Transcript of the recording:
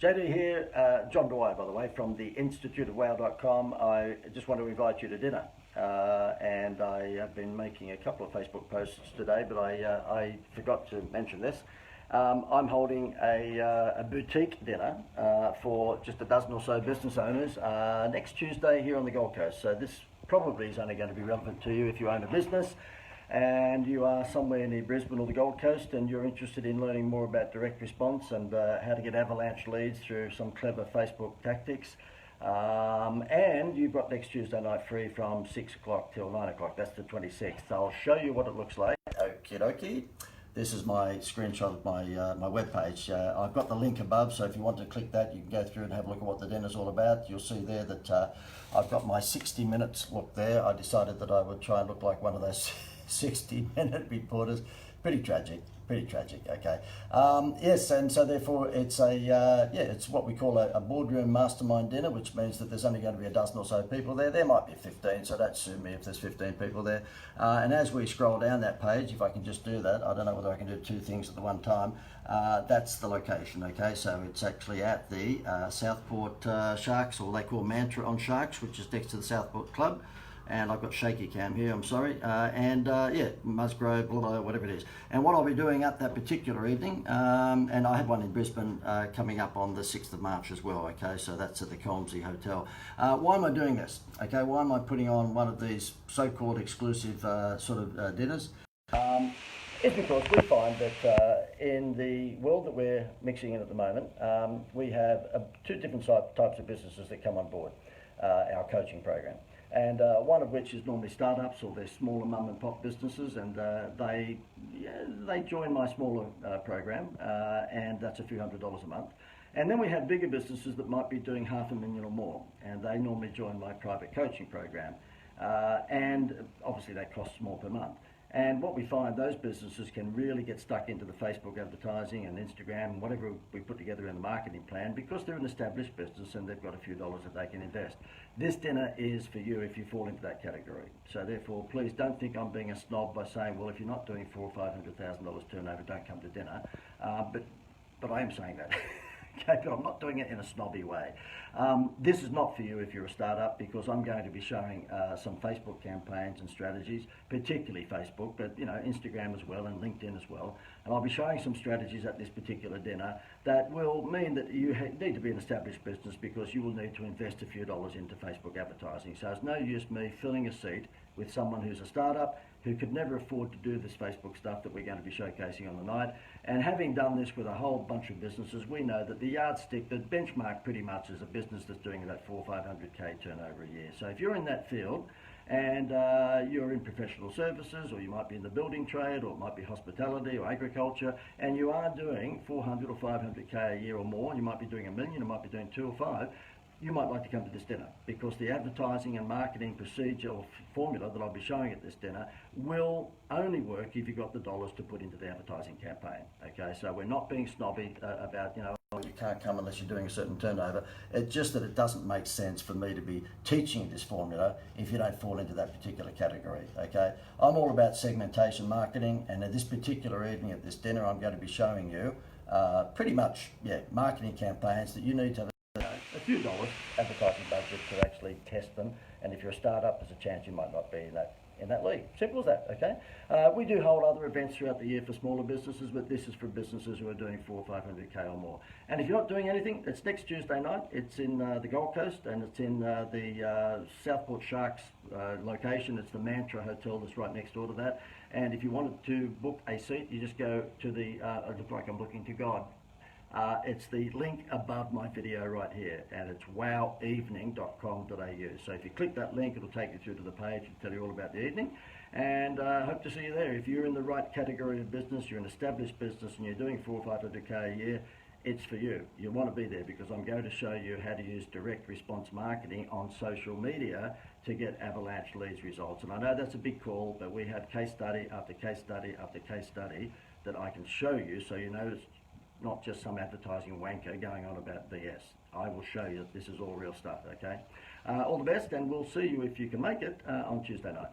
JD here, John Dwyer, by the way, from the instituteofwow.com. I just want to invite you to dinner. And I have been making a couple of Facebook posts today, but I forgot to mention this. I'm holding a boutique dinner for just a dozen or so business owners next Tuesday here on the Gold Coast. So this probably is only going to be relevant to you if you own a business and you are somewhere near Brisbane or the Gold Coast and you're interested in learning more about direct response and how to get avalanche leads through some clever Facebook tactics. And you've got next Tuesday night free from 6 o'clock till 9 o'clock. That's the 26th. I'll show you what it looks like. Okie dokie. This is my screenshot of my webpage. I've got the link above, so if you want to click that, you can go through and have a look at what the dinner's all about. You'll see there that I've got my 60 minutes look there. I decided that I would try and look like one of those 60-minute reporters. Pretty tragic, okay. Yes, and so therefore it's it's what we call a boardroom mastermind dinner, which means that there's only going to be a dozen or so people there. There might be 15, so don't sue me if there's 15 people there. And as we scroll down that page, if I can just do that, I don't know whether I can do two things at the one time, that's the location, okay? So it's actually at the Southport Sharks, or they call Mantra on Sharks, which is next to the Southport Club. And I've got shaky cam here, I'm sorry, Musgrove, whatever it is. And what I'll be doing at that particular evening, and I have one in Brisbane coming up on the 6th of March as well, okay, so that's at the Colmsey Hotel. Why am I doing this? Okay, why am I putting on one of these so-called exclusive dinners? It's because we find that in the world that we're mixing in at the moment, we have two different types of businesses that come on board our coaching program. And one of which is normally startups, or they're smaller mum and pop businesses, and they join my smaller program, and that's a few $100s a month. And then we have bigger businesses that might be doing $500,000 or more, and they normally join my private coaching program. And obviously that costs more per month. And what we find, those businesses can really get stuck into the Facebook advertising and Instagram and whatever we put together in the marketing plan, because they're an established business and they've got a few dollars that they can invest. This dinner is for you if you fall into that category. So therefore, please don't think I'm being a snob by saying, well, if you're not doing $400,000 or $500,000 turnover, don't come to dinner. But I am saying that. Okay, but I'm not doing it in a snobby way. This is not for you if you're a startup, because I'm going to be showing some Facebook campaigns and strategies, particularly Facebook, but Instagram as well and LinkedIn as well. And I'll be showing some strategies at this particular dinner that will mean that you need to be an established business, because you will need to invest a few dollars into Facebook advertising. So it's no use me filling a seat with someone who's a startup who could never afford to do this Facebook stuff that we're going to be showcasing on the night. And having done this with a whole bunch of businesses, we know that the yardstick, the benchmark pretty much is a business that's doing about 400 or 500K turnover a year. So if you're in that field and you're in professional services, or you might be in the building trade, or it might be hospitality or agriculture, and you are doing 400 or 500K a year or more, and you might be doing $1 million, you might be doing 2 or 5, you might like to come to this dinner, because the advertising and marketing procedure or formula that I'll be showing at this dinner will only work if you've got the dollars to put into the advertising campaign. Okay, so we're not being snobby about, you can't come unless you're doing a certain turnover. It's just that it doesn't make sense for me to be teaching this formula if you don't fall into that particular category. Okay, I'm all about segmentation marketing, and at this particular evening at this dinner, I'm going to be showing you pretty much, marketing campaigns that you need to have a few dollars advertising budget to actually test them. And if you're a startup, there's a chance you might not be in that league. Simple as that, okay? We do hold other events throughout the year for smaller businesses, but this is for businesses who are doing 400 or 500K or more. And if you're not doing anything, it's next Tuesday night. It's in the Gold Coast, and it's in the Southport Sharks location. It's the Mantra Hotel that's right next door to that. And if you wanted to book a seat, you just go to the, it looks like I'm looking to God. It's the link above my video right here, and it's wowevening.com.au. So if you click that link, it'll take you through to the page and tell you all about the evening. And I hope to see you there. If you're in the right category of business, you're an established business, and you're doing 400 or 500K a year, it's for you. You want to be there, because I'm going to show you how to use direct response marketing on social media to get avalanche leads results. And I know that's a big call, but we have case study after case study after case study that I can show you, so you know it's not just some advertising wanker going on about BS. I will show you that this is all real stuff, okay? All the best, and we'll see you, if you can make it, on Tuesday night.